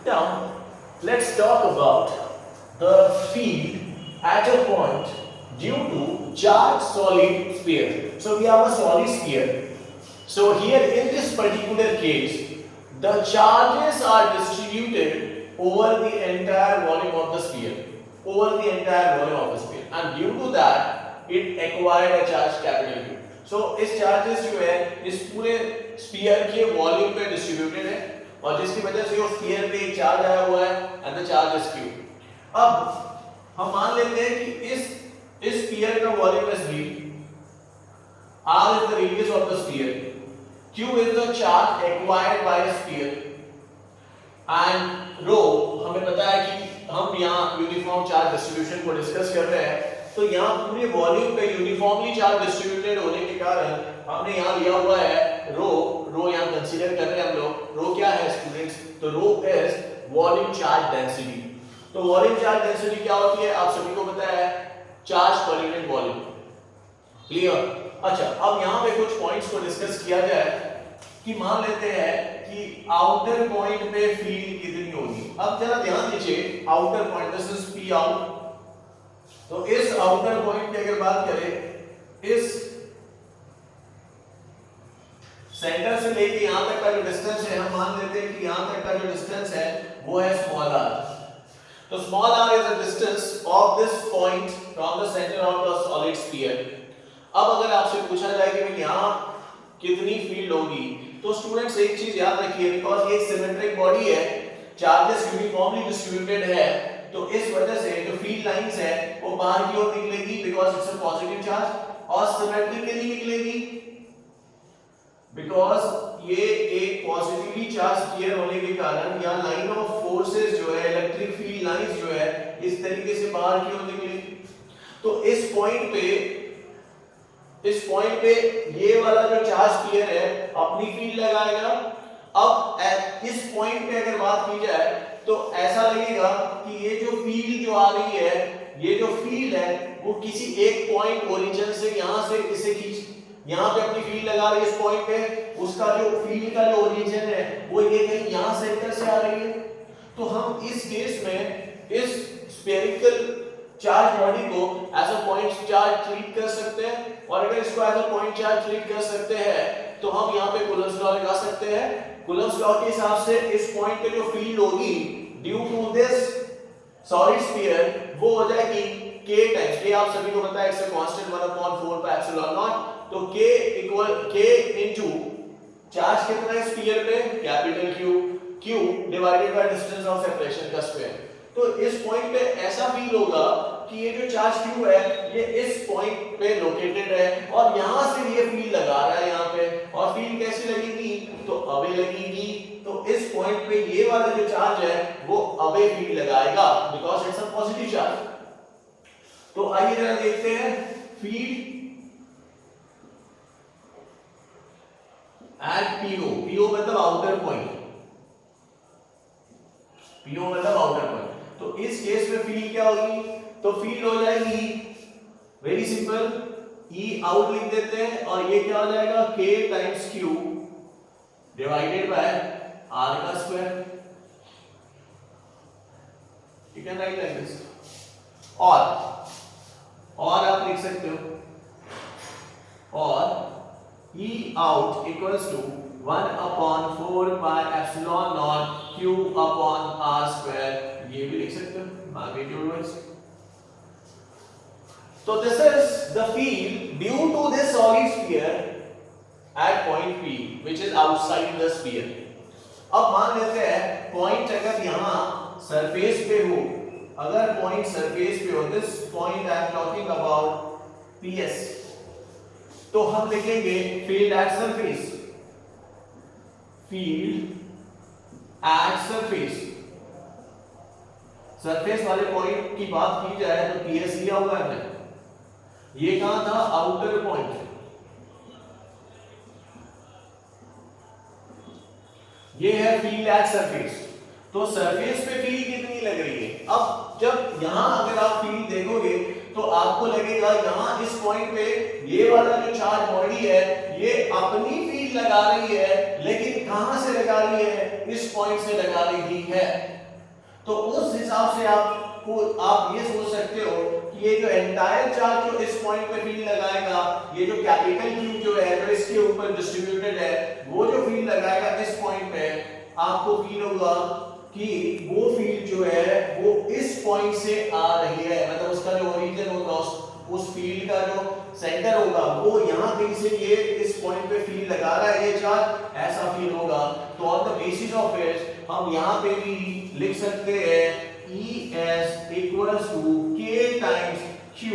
Now, let's talk about the field at a point due to charged solid sphere. So, we have a solid sphere. So, here in this particular case, the charges are distributed over the entire volume of the sphere. Over the entire volume of the sphere. And due to that, it acquired a charge capital Q. So, इस charges जो है इस पूरे sphere के volume पे distributed है और जिसकी वजह से वो sphere पे एक charge आया हुआ है and the charge is Q. अब हम मान लेते हैं कि इस sphere का volume is V, R is the radius of the sphere, Q is the charge acquired by a sphere, and rho हमें पता है कि हम यहाँ यूनिफॉर्म चार्ज डिस्ट्रीब्यूशन को डिस्कस कर रहे हैं, तो यहाँ पूरे वॉल्यूम पे यूनिफॉर्मली चार्ज डिस्ट्रीब्यूटेड होने के कारण हमने यहाँ लिया हुआ है रो यहाँ कंसीडर कर रहे हैं हम लोग। रो क्या है स्टूडेंट्स? तो रो इज वॉल्यूम चार्ज डेंसिटी। तो वॉल्यूम चार्ज डेंसिटी क्या होती है आप सभी को पता है, charge per unit volume. Clear? अच्छा, अब यहाँ पे कुछ पॉइंट्स को डिस्कस किया जाए कि मान लेते हैं कि आउटर पॉइंट पे फील्ड कितनी होगी। अब जरा ध्यान दीजिए, outer point this is P out, तो इस आउटर पॉइंट की अगर बात करें, इस सेंटर से लेके यहां तक का जो डिस्टेंस है, हम मान लेते हैं कि यहां तक का जो डिस्टेंस है वो है स्मॉल r। तो small r is the distance of this point from the centre of the solid sphere. अब अगर आपसे पूछा जाए कि भाई यहां कितनी फील्ड होगी, तो स्टूडेंट्स एक चीज याद रखिए, बिकॉज़ ये सिमेट्रिक बॉडी है, चार्जेस यूनिफॉर्मली डिस्ट्रीब्यूटेड है, तो इस वजह से जो फील्ड लाइंस है वो बाहर की ओर निकलेगी because it's a positive charge, और सिमेट्रिकली निकलेगी बिकॉज़ ये एक पॉजिटिवली चार्ज स्फीयर होने के कारण यहाँ लाइन ऑफ फोर्सेस जो है, इलेक्ट्रिक फील्ड लाइंस जो है, इस तरीके से बाहर की ओर निकलेगी। तो इस पॉइंट पे ये वाला जो चार्ज स्फीयर है अपनी फील्ड लगाएगा। अब इस पॉइंट पे अगर बात की जाए तो ऐसा लगेगा कि ये जो फील्ड जो आ रही है, ये जो फील्ड है वो किसी एक पॉइंट ओरिजिन से यहां से इसे खींच, यहां पे अपनी फील्ड लगा रही है इस पॉइंट पे, उसका जो फील्ड का जो ओरिजिन है वो ये कहीं यहां सेंटर से आ रही है। तो हम इस केस में इस स्फेरिकल चार्ज बॉडी को as a point charge treat कर सकते हैं, और अगर इसको as a point charge treat कर सकते हैं तो हम यहाँ पे कूलम्ब्स लॉ लगा सकते हैं। कूलम्ब्स लॉ के हिसाब से इस पॉइंट पे जो फील्ड होगी due to this solid sphere वो हो जाएगी k टाइम्स, k आप सभी को पता है it's a constant 1/4 pi epsilon not, तो k equal k into charge कितना है स्फीयर पे, capital Q divided by distance of separation का स्क्वायर। तो इस पॉइंट पे ऐसा फील होगा कि ये जो चार्ज Q है ये इस पॉइंट पे लोकेटेड है और यहां से ये फील्ड लगा रहा है यहाँ पे, और फील्ड कैसे लगेगी, तो अवे लगेगी। तो इस पॉइंट पे ये वाला जो चार्ज है वो अवे फील्ड लगाएगा because it's a positive charge. तो आइए जरा देखते हैं फील्ड एट PO मतलब आउटर पॉइंट, PO मतलब आउटर पॉइंट। तो इस केस में फील्ड क्या होगी, तो फील्ड हो जाएगी वेरी सिंपल, E आउट लिख देते हैं और ये क्या हो जाएगा K times Q divided by R का square. You can write like this, और आप लिख सकते हो, और E out equals to 1/4 pi epsilon naught Q upon R square, ये भी लिख सकते हो मैग्नीट्यूड वाइज। तो this is the field due to this solid sphere at point P which is outside the sphere. अब मान लेते हैं पॉइंट अगर यहां सरफेस पे हो, अगर पॉइंट सरफेस पे हो, this point I am talking about PS, तो हम लिखेंगे field at surface, field at surface. Surface वाले पॉइंट की बात की जाए तो PS लिया हुआ है, ये कहां था, आउटर पॉइंट, ये है फील्ड एट सरफेस। तो सरफेस पे फील्ड कितनी लग रही है, अब जब यहां अगर आप फील्ड देखोगे तो आपको लगेगा यहां इस पॉइंट पे ये वाला जो चार्ज बॉडी है ये अपनी फील्ड लगा रही है, लेकिन कहां से लगा रही है, इस पॉइंट से लगा रही है। तो उस हिसाब से आप ये सोच सकते हो कि ये जो एंटायर चार्ज जो इस पॉइंट पे फील्ड लगाएगा, ये जो कैपिटल क्यू जो है जो इसके ऊपर डिस्ट्रीब्यूटेड है, वो जो फील्ड लगाएगा इस पॉइंट पे, आपको फील होगा कि वो फील्ड जो है वो इस पॉइंट से आ रही है, मतलब उसका जो ओरिजिन होगा, उस फील्ड का जो सेंटर होगा वो यहां कहीं से ये इस पॉइंट पे फील्ड लगा रहा है ये चार्ज, ऐसा फील होगा। तो on the basis of it हम यहां पे भी लिख सकते हैं ES equals to K times Q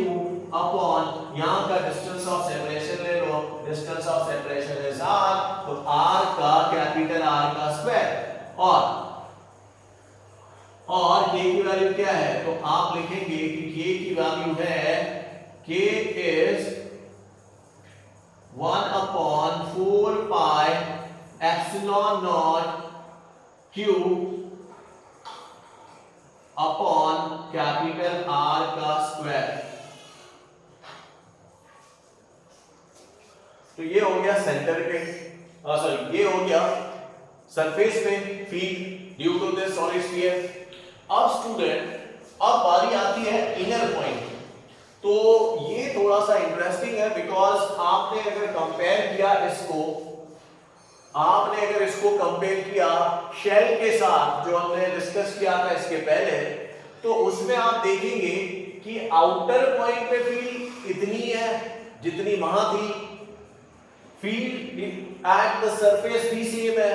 upon यहां का डिस्टेंस ऑफ सेपरेशन ले लो, distance of separation is R, तो R का कैपिटल R का स्क्वायर, और K की वैल्यू क्या है, तो आप लिखेंगे कि K की वैल्यू है, K is 1 upon 4 pi epsilon naught Q upon capital R का स्क्वायर। तो ये हो गया सेंटर पे, सॉरी ये हो गया सरफेस पे field due to this solid sphere. अब स्टूडेंट, अब बारी आती है इनर पॉइंट। तो ये थोड़ा सा इंटरेस्टिंग है, बिकॉज आपने अगर कंपेयर किया इसको, आपने अगर इसको कंपेयर किया शेल के साथ जो हमने डिस्कस किया था इसके पहले, तो उसमें आप देखेंगे कि आउटर पॉइंट पे फील्ड इतनी है जितनी वहां थी, फील्ड एट द सरफेस भी सेम है।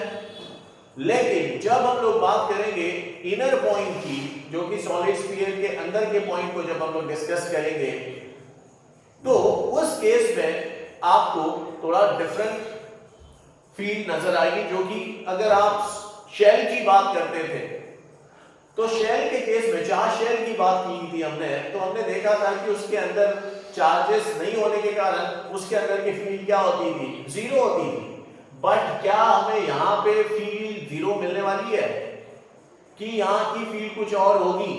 लेकिन जब हम लोग बात करेंगे इनर पॉइंट की, जो कि सॉलिड स्फीयर के अंदर के पॉइंट को जब हम लोग डिस्कस करेंगे, तो उस केस में आपको थोड़ा डिफरेंट फील्ड नजर आएगी, जो कि अगर आप शेल की बात करते थे, तो शेल के केस में जहां शेल की बात की थी हमने, तो हमने देखा था कि उसके अंदर चार्जेस नहीं होने के कारण उसके अंदर की फील्ड क्या होती थी, जीरो होती थी। बट क्या हमें यहाँ पे फील्ड जीरो मिलने वाली है कि यहाँ की फील्ड कुछ और होगी,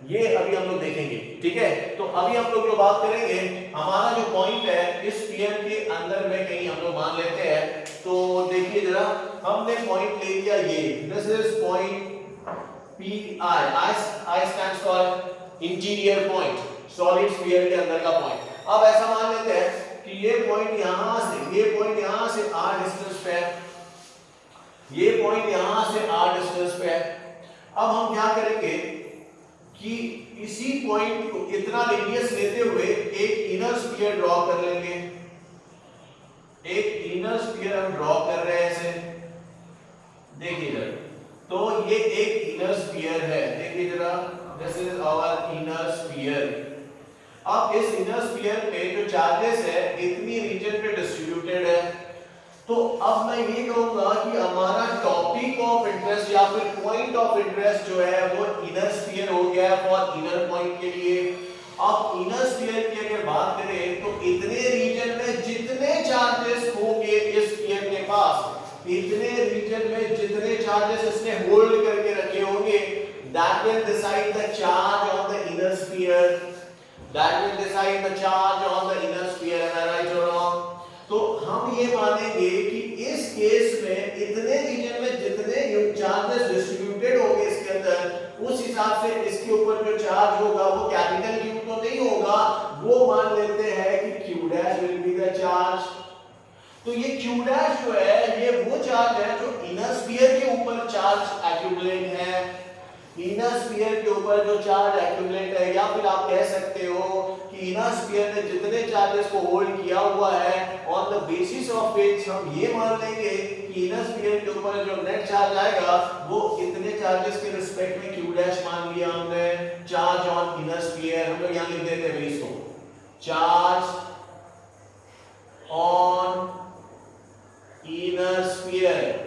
ये अभी हम लोग देखेंगे, ठीक है। तो अभी हम लोग जो बात करेंगे, हमारा जो पॉइंट है इस स्फीयर के अंदर में कहीं हम लोग मान लेते हैं। तो देखिए जरा, हमने पॉइंट ले लिया ये, this is point PI, I stands for interior point, solid sphere के अंदर का पॉइंट। अब ऐसा मान लेते हैं कि ये पॉइंट यहां से, ये पॉइंट यहां से R डिस्टेंस पे है, ये पॉइंट यहां से R डिस्टेंस पे है। अब हम क्या करेंगे कि इसी पॉइंट को इतना रेडियस लेते हुए एक इनर स्फीयर ड्रॉ कर लेंगे। एक इनर स्फीयर हम ड्रॉ कर रहे हैं ऐसे, देखिए जरा, तो ये एक इनर स्फीयर है, देखिए जरा, this is our inner sphere. अब इस इनर स्फीयर पे जो चार्जेस है इतनी रीजन पे डिस्ट्रीब्यूटेड है। तो अब मैं ये कहूंगा कि हमारा टॉपिक ऑफ इंटरेस्ट या फिर पॉइंट ऑफ इंटरेस्ट जो है वो इनर स्फीयर हो गया फॉर इनर पॉइंट के लिए। अब इनर स्फीयर की अगर बात करें तो इतने रीजन में जितने चार्जेस होंगे इस स्फीयर के पास, इतने रीजन में जितने चार्जेस इसने होल्ड करके रखे होंगे, that will decide the charge on the inner sphere, that will decide the charge on the inner sphere. Am I right और रॉन्ग? तो हम ये मानेंगे कि इस केस में इतने रीजन में जितने चार्जेस डिस्ट्रीब्यूटेड होंगे इसके अंदर, उस हिसाब से इसके ऊपर जो चार्ज होगा वो कैपिटल Q तो नहीं होगा, वो मान लेते हैं कि Q dash will be the charge. तो ये Q डैश जो है ये वो चार्ज है जो इनर स्फीयर के ऊपर चार्ज एक्यूमुलेट है, इनर स्फीयर के ऊपर जो चार्ज एक्यूमुलेट है, या फिर आप कह सकते हो कि इनर स्फीयर ने जितने चार्जेस को होल्ड किया हुआ है, on the basis of which हम ये मान लेंगे कि इनर स्फीयर के ऊपर जो नेट चार्ज आएगा वो इतने चार्जेस के रिस्पेक्ट में Q डैश मान लिया हमने, चार्ज ऑन इनर स्फीयर। हम लोग यहां लिख देते हैं इसको, charge on inner sphere,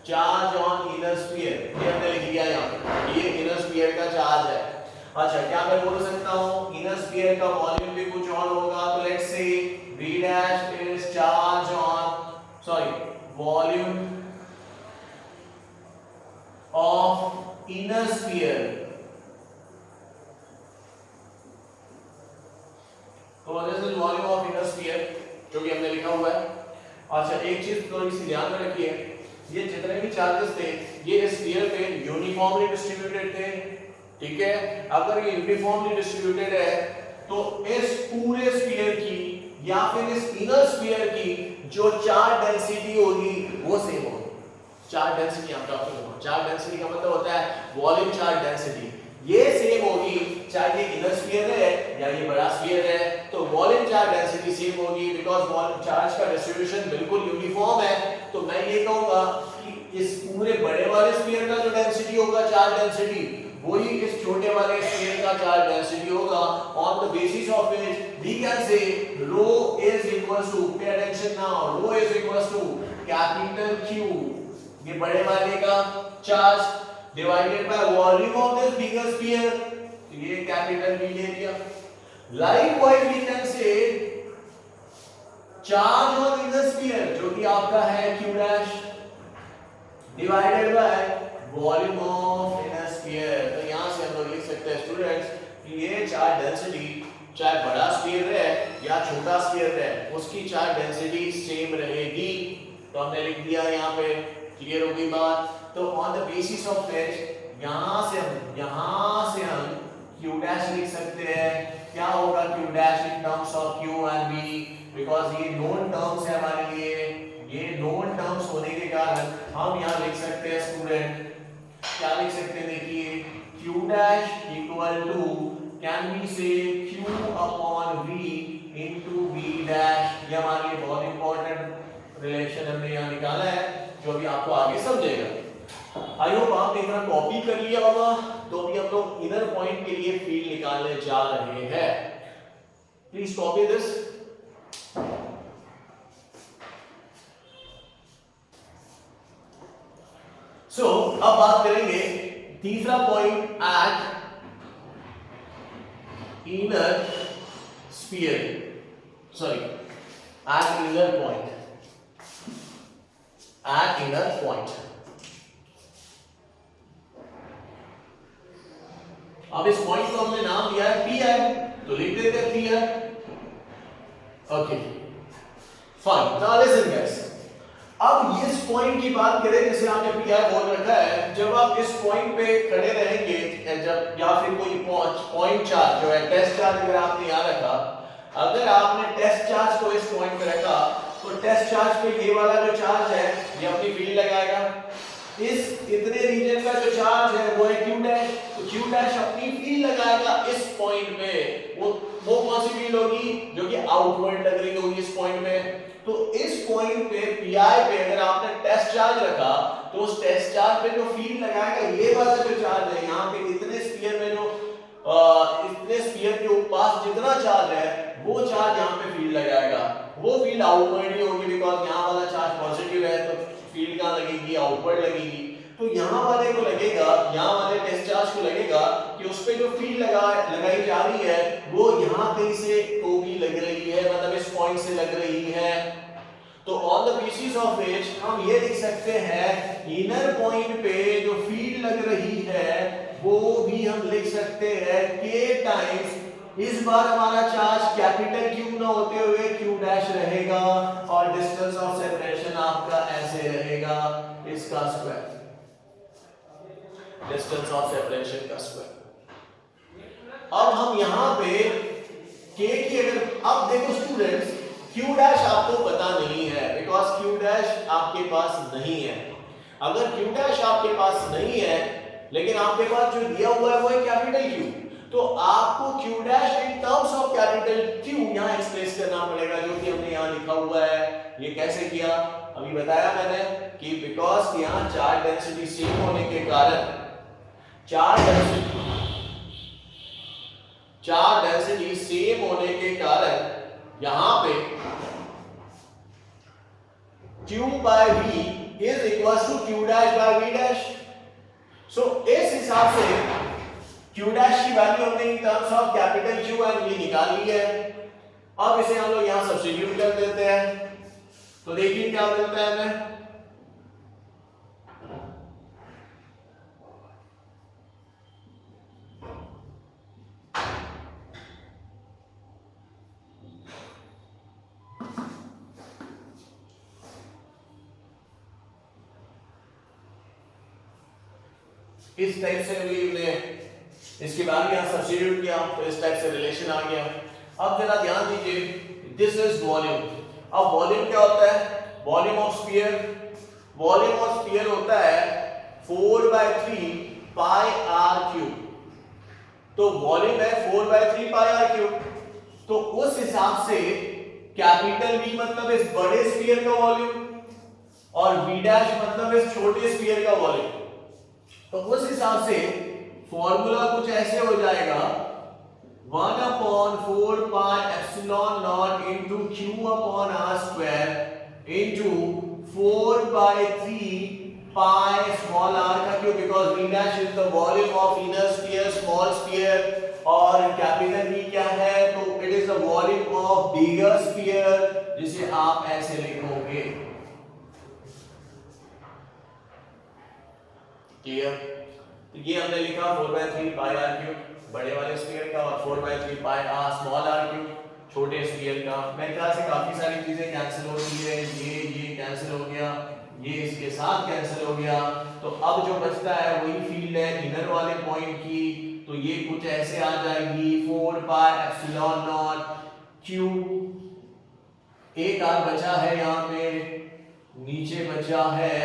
charge on inner sphere, ये हमने लिख लिया यहां पे, ये इनर स्फीयर का चार्ज है। अच्छा, क्या मैं बोल सकता हूं इनर स्फीयर का वॉल्यूम भी कुछ और होगा, तो let's say V dash is charge on, sorry, volume of inner sphere. तो this is volume of inner sphere जो कि हमने लिखा हुआ है। अच्छा, एक चीज चीज थोड़ी सी ध्यान में रखिए, ये जितने भी चार्जेस थे ये इस स्फीयर पे यूनिफॉर्मली डिस्ट्रीब्यूटेड थे, ठीक है। अगर ये यूनिफॉर्मली डिस्ट्रीब्यूटेड है तो इस पूरे स्फीयर की या फिर इस इनर स्फीयर की जो चार्ज डेंसिटी होगी वो सेम होगी। चार्ज डेंसिटी हम टॉक कर रहे हैं, चार्ज डेंसिटी का मतलब होता है वॉल्यूम चार्ज डेंसिटी, ये सेम होगी चाहे ये इनर स्फीयर है या ये बड़ा स्फीयर है, तो वॉल्यूम चार्ज डेंसिटी सेम होगी बिकॉज़ वॉल्यूम चार्ज का डिस्ट्रीब्यूशन बिल्कुल यूनिफॉर्म है। तो मैं ये कहूंगा कि इस पूरे बड़े वाले स्फीयर का जो डेंसिटी होगा चार्ज डेंसिटी वही इस छोटे वाले स्फीयर का चार्ज डेंसिटी होगा, on the basis of which we can say rho is equals to, pay attention now, rho is equals to capital Q, ये बड़े वाले का charge divided by volume of this bigger sphere, ये capital V ले लिया। Likewise we can say charge on inner sphere जो कि आपका है Q dash divided by volume of inner sphere. तो यहां से हम लोग लिख सकते हैं स्टूडेंट्स कि ये चार्ज डेंसिटी चाहे बड़ा स्फीयर है या छोटा स्फीयर है उसकी चार्ज डेंसिटी सेम रहेगी। तो हमने लिख दिया यहाँ पे, क्लियर हो गई बात। तो on the basis of which यहां से हम Q डैश लिख सकते हैं। क्या होगा Q dash in terms of Q and V, because ये नोन टर्म्स है हमारे लिए, ये नोन टर्म्स होने के कारण हम यहाँ लिख सकते हैं स्टूडेंट, क्या लिख सकते हैं देखिए, Q dash equal to can be say Q upon V into V dash. ये हमारे लिए बहुत इंपॉर्टेंट रिलेशन हमने यहाँ निकाला है जो अभी आपको आगे समझेगा। आई होप आपने इतना कॉपी कर लिया होगा। तो अभी हम लोग इनर पॉइंट के लिए फील्ड निकालने जा रहे हैं। Please copy this. सो अब बात करेंगे तीसरा point eight inner sphere, sorry eight inner point, eight inner point. अब इस पॉइंट को हमने नाम दिया है पी आई, तो लिख देते हैं P I. Okay fine, now listen guys, अब इस पॉइंट की बात करें, जैसे आपने पी आई बोल रखा है, जब आप इस पॉइंट पे खड़े रहेंगे जब, या फिर कोई पॉइंट चार्ज जो है टेस्ट चार्ज अगर आपने यहाँ रखा, अगर आपने टेस्ट चार्ज को इस पॉइंट पे रखा तो टेस्ट चार्ज पे ये वाला जो चार्ज है ये अपनी फील्ड लगाएगा। इस इतने रीजन का जो चार्ज है वो है Q डैश, तो Q डैश अपनी फील्ड लगाएगा इस पॉइंट पे। वो कौन सी फील्ड होगी जो कि आउटवर्ड लग रही होगी इस पॉइंट में। तो इस पॉइंट पे Pi पे अगर आपने टेस्ट चार्ज रखा तो उस टेस्ट चार्ज पे जो फील्ड लगाएगा ये वाला जो चार्ज है यहाँ पे इतने स्फीयर में जो इतने स्फीयर के पास जितना चार्ज है वो चार्ज यहाँ पे फील्ड लगाएगा। वो फील्ड आउटवर्ड ही होगी बिकॉज़ यहाँ वाला चार्ज पॉजिटिव है, तो फील्ड कहाँ लगेगी, आउटवर्ड लगेगी। तो यहाँ वाले को लगेगा, यहाँ वाले टेस्ट चार्ज को लगेगा कि उस पे जो फील्ड लगाई जा रही है वो यहाँ कहीं से तो भी लग रही है, मतलब इस पॉइंट से लग रही है। तो on the basis of which हम ये लिख सकते हैं इनर पॉइंट पे जो फील्ड लग रही है वो भी हम लिख सकते हैं K टाइम्स, इस बार हमारा चार्ज कैपिटल Q ना होते हुए Q डैश रहेगा और डिस्टेंस ऑफ सेपरेशन आपका ऐसे रहेगा, इसका स्क्वायर, डिस्टेंस ऑफ सेपरेशन का स्क्वायर। अब हम यहां पे K की अगर, अब देखो स्टूडेंट्स, Q डैश आपको पता नहीं है बिकॉज़ Q डैश आपके पास नहीं है। अगर Q डैश आपके पास नहीं है लेकिन आपके पास जो दिया हुआ है वो है कैपिटल Q, तो आपको Q dash in terms of capital Q यहां एक्सप्रेस करना पड़ेगा, जो कि हमने यहां लिखा हुआ है। ये कैसे किया अभी बताया मैंने कि बिकॉज़ यहां चार्ज डेंसिटी सेम होने के कारण, चार्ज डेंसिटी सेम होने के कारण यहां पे Q by V is equals to Q dash by V dash। सो इस हिसाब से Q डैश की वैल्यू हमने in terms of capital Q and V निकाल ली है। अब इसे हम लोग यहां सब्स्टिट्यूट कर देते हैं, तो देखिए क्या मिलता है हमें। इस टाइप से भी हमने इसके बाद यहाँ सब्स्टिट्यूट किया तो इस टाइप से रिलेशन आ गया। अब जरा ध्यान दीजिए, दिस इज वॉल्यूम। अब वॉल्यूम क्या होता है? Volume of sphere, volume of sphere होता है 4/3 पाई आर क्यूब। तो वॉल्यूम है 4/3 पाई आर क्यूब। तो उस हिसाब से कैपिटल V मतलब इस बड़े स्फीयर का वॉल्यूम और V डैश मतलब इस छोटे स्फीयर का वॉल्यूम। तो उस हिसाब से फॉर्मूला कुछ ऐसे हो जाएगा 1/4 pi epsilon not into q upon r square into 4/3 pi small r का cube, because v dash is the volume of inner sphere small sphere और कैपिटल V क्या है? तो it is the volume of bigger sphere, जिसे आप ऐसे लिखोगे। Clear? तो ये हमने लिखा 4/3 पाई r क्यूब बड़े वाले स्फीयर का और 4/3 पाई r स्मॉल r क्यूब छोटे स्फीयर का। मेरे ख्याल से काफी सारी चीजें कैंसिल हो रही है, ये कैंसिल हो गया, ये इसके साथ कैंसिल हो गया। तो अब जो बचता है वही फील्ड है इनर वाले पॉइंट की। तो ये कुछ ऐसे आ जाएगी 4 पाई एप्सिलॉन नॉट q, एक r बचा है यहाँ पे, नीचे बचा है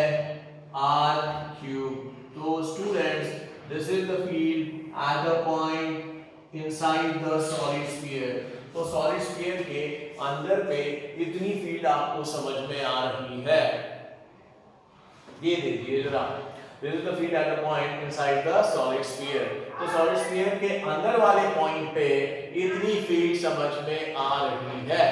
r क्यूब। तो students, this is the field at the point inside the solid sphere. तो सॉलिड स्फीयर के अंदर पे इतनी फील्ड आपको समझ में आ रही है। ये देखिए जरा, this is the field at the point inside the solid sphere. तो सॉलिड स्फीयर के अंदर वाले पॉइंट पे इतनी फील्ड समझ में आ रही है।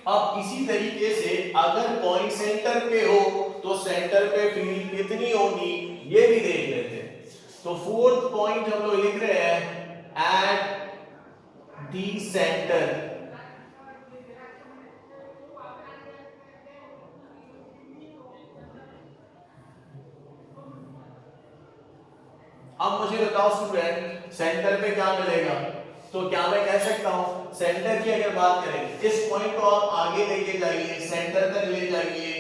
अब इसी तरीके से अगर पॉइंट सेंटर पे हो तो सेंटर पे फील्ड कितनी होगी ये भी देख लेते हैं। तो फोर्थ पॉइंट हम लोग लिख रहे हैं एट द सेंटर। अब मुझे बताओ स्टूडेंट, सेंटर पे क्या मिलेगा? तो क्या मैं कह सकता हूं सेंटर की अगर बात करें, इस पॉइंट को आप आगे लेके जाइए, सेंटर तक ले जाइए,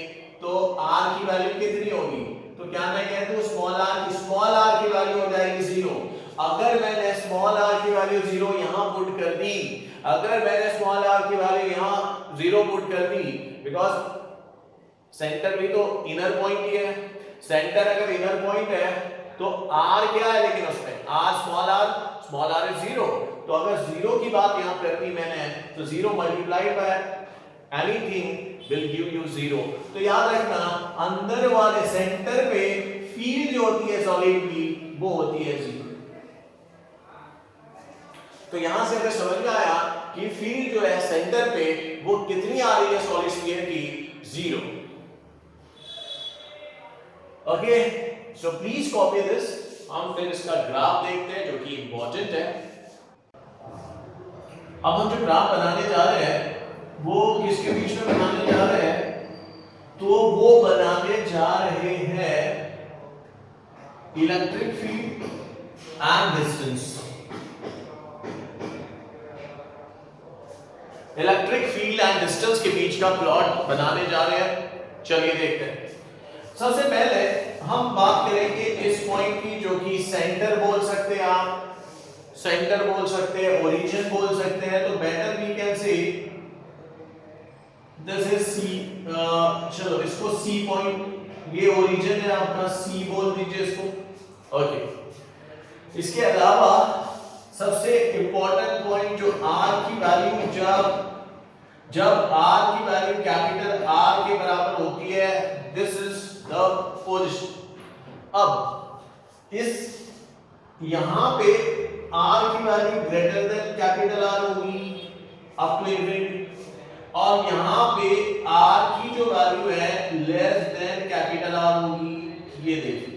तो r की वैल्यू कितनी होगी? तो क्या मैं कह दूं स्मॉल r की वैल्यू हो जाएगी 0। अगर मैंने स्मॉल r की वैल्यू 0 यहां पुट कर दी, अगर मैंने स्मॉल r की वैल्यू यहां 0 पुट कर दी, बिकॉज सेंटर भी तो इनर पॉइंट ही है। सेंटर अगर इनर पॉइंट है तो r क्या है, लेकिन उसमें r स्मॉल r इज 0। तो अगर 0 की बात यहां कर दी मैंने, तो 0 multiplied by anything will give you 0। तो याद रखना अंदर वाले सेंटर पे फील्ड जो होती है सॉलिड की वो होती है 0। तो यहां से हमें समझ में आया कि फील्ड जो है सेंटर पे वो कितनी आ रही है सॉलिड स्फीयर की, 0। Okay, so please copy this. हम फिर इसका ग्राफ देखते हैं जो कि इंपॉर्टेंट है। अब हम जो ग्राफ बनाने जा रहे हैं वो किसके बीच में बनाने जा रहे हैं? तो वो बनाने जा रहे हैं electric field and distance. Electric field and distance के बीच का प्लॉट बनाने जा रहे हैं। चलिए देखते हैं। सबसे पहले हम बात करेंगे इस पॉइंट की जो कि सेंटर बोल सकते हैं, आप सेंटर बोल सकते हैं, ओरिजिन बोल सकते हैं। तो better we can say this is C. चलो इसको सी पॉइंट, ये ओरिजिन है आपका, सी बोल दीजिए इसको। ओके, इसके अलावा सबसे इंपॉर्टेंट पॉइंट जो आर की वैल्यू जब आर की वैल्यू कैपिटल आर के बराबर होती है, दिस इज द पोजीशन। अब इस यहां पे r की value greater than capital R होगी अप टू इंफिनिटी, और यहां पे r की जो वैल्यू है लेस देन कैपिटल R होगी। ये देखिए,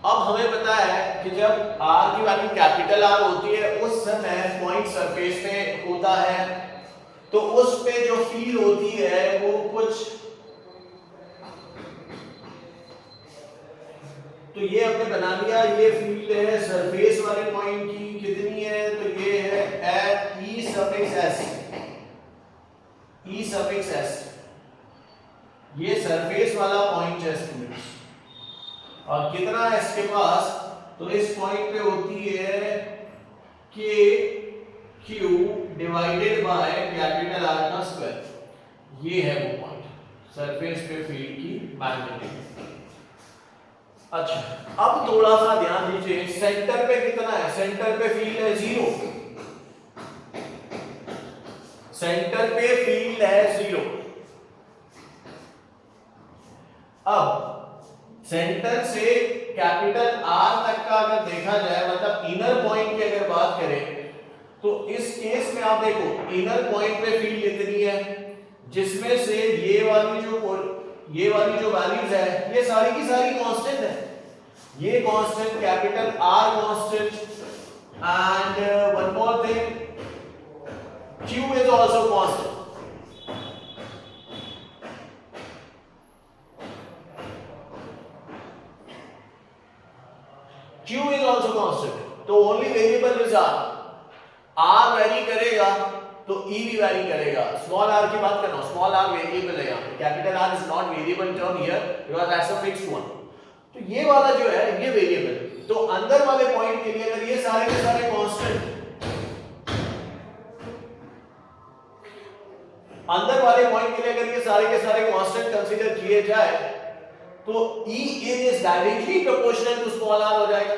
अब हमें पता है कि जब r की वैल्यू कैपिटल R होती है उस समय पॉइंट सरफेस पे होता है, तो उस पे जो फील्ड होती है वो कुछ, तो ये हमने बना लिया, ये फील्ड है सरफेस वाले पॉइंट की कितनी है, तो ये है एट ई सफिक्स एस। सफिक्स एस, ये सरफेस वाला पॉइंट है स्टूडेंट्स, और कितना है इसके पास, तो इस पॉइंट पे होती है के Q divided by capital R का स्क्वायर, ये है वो पॉइंट सरफेस पे फील्ड की मैग्नेटिक। अच्छा, अब थोड़ा सा ध्यान दीजिए, सेंटर पे कितना है, सेंटर पे फील्ड है 0, सेंटर पे फील्ड है 0। अब सेंटर से कैपिटल आर तक का अगर देखा जाए, मतलब इनर पॉइंट की अगर बात करें, तो इस केस में आप देखो इनर पॉइंट पे फील्ड इतनी है, जिसमें से ये वाली जो वैल्यूज है ये सारी की सारी कांस्टेंट है, ये constant capital R constant, and one more thing Q is also constant. Q is also constant. तो only variable is R. R vary करेगा तो E भी वैरी करेगा। स्मॉल r की बात कर रहा हूं, स्मॉल r वेरिएबल है यहाँ पे, capital R is not variable term here because that's a fixed one. तो ये वाला जो है ये वेरिएबल, तो अंदर वाले पॉइंट के लिए अगर ये सारे के सारे कांस्टेंट, अंदर वाले पॉइंट के लिए अगर ये सारे के सारे कांस्टेंट कंसीडर किए जाए, तो E in is directly proportional to small r हो जाएगा,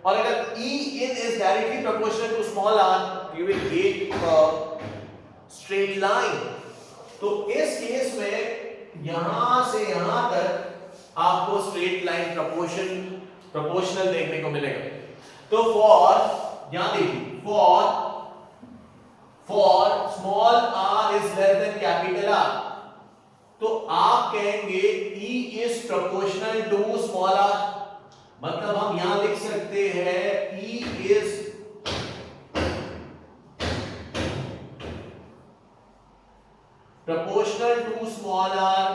और अगर E in is directly proportional to small r, you will get a straight line। तो इस केस में यहां से यहां तक आपको स्ट्रेट लाइन प्रोपोर्शनल देखने को मिलेगा। तो फॉर, यहां देखिए, for small r is less than capital R, तो आप कहेंगे E is proportional to small r, मतलब हम यहां लिख सकते हैं E is proportional to small r,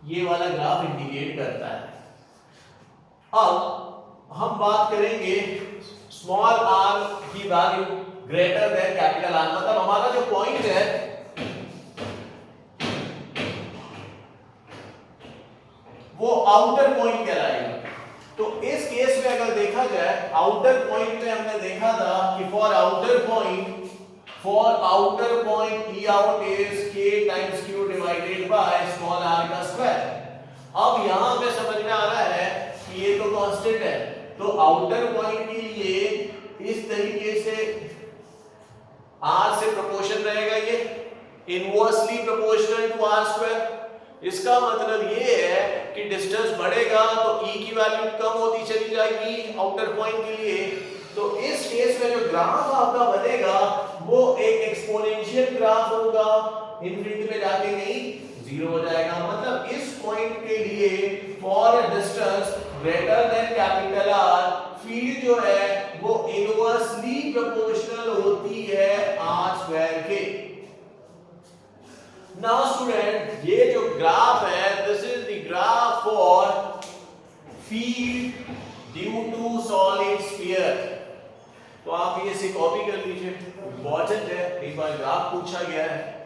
ये वाला ग्राफ इंडिकेट करता है। अब हम बात करेंगे स्मॉल r की value greater than capital R, मतलब हमारा जो पॉइंट है वो आउटर पॉइंट कहलाएगा। तो इस केस में अगर देखा जाए, आउटर पॉइंट में हमने देखा था कि for outer point E out is k times q divided by small r का स्क्वायर। अब यहां पे समझ में आ रहा है कि ये तो कांस्टेंट है, तो आउटर पॉइंट के लिए इस तरीके से r से प्रोपोर्शन रहेगा, ये inversely proportional to r square. इसका मतलब ये है कि डिस्टेंस बढ़ेगा तो E की वैल्यू कम होती चली जाएगी आउटर पॉइंट के लिए। तो इस केस में जो ग्राफ आपका बनेगा वो एक एक्सपोनेंशियल ग्राफ होगा, इनफिनिटी में जाके नहीं जीरो हो जाएगा। मतलब इस पॉइंट के लिए for a distance greater than capital R, field जो है वो इनवर्सली प्रोपोर्शनल होती है r स्क्वायर के। नाउ स्टूडेंट, ये जो ग्राफ है, this is the graph for field due to solid sphere. तो आप ये से कॉपी कर लीजिए, इंपॉर्टेंट है, एक बार ग्राफ पूछा गया है।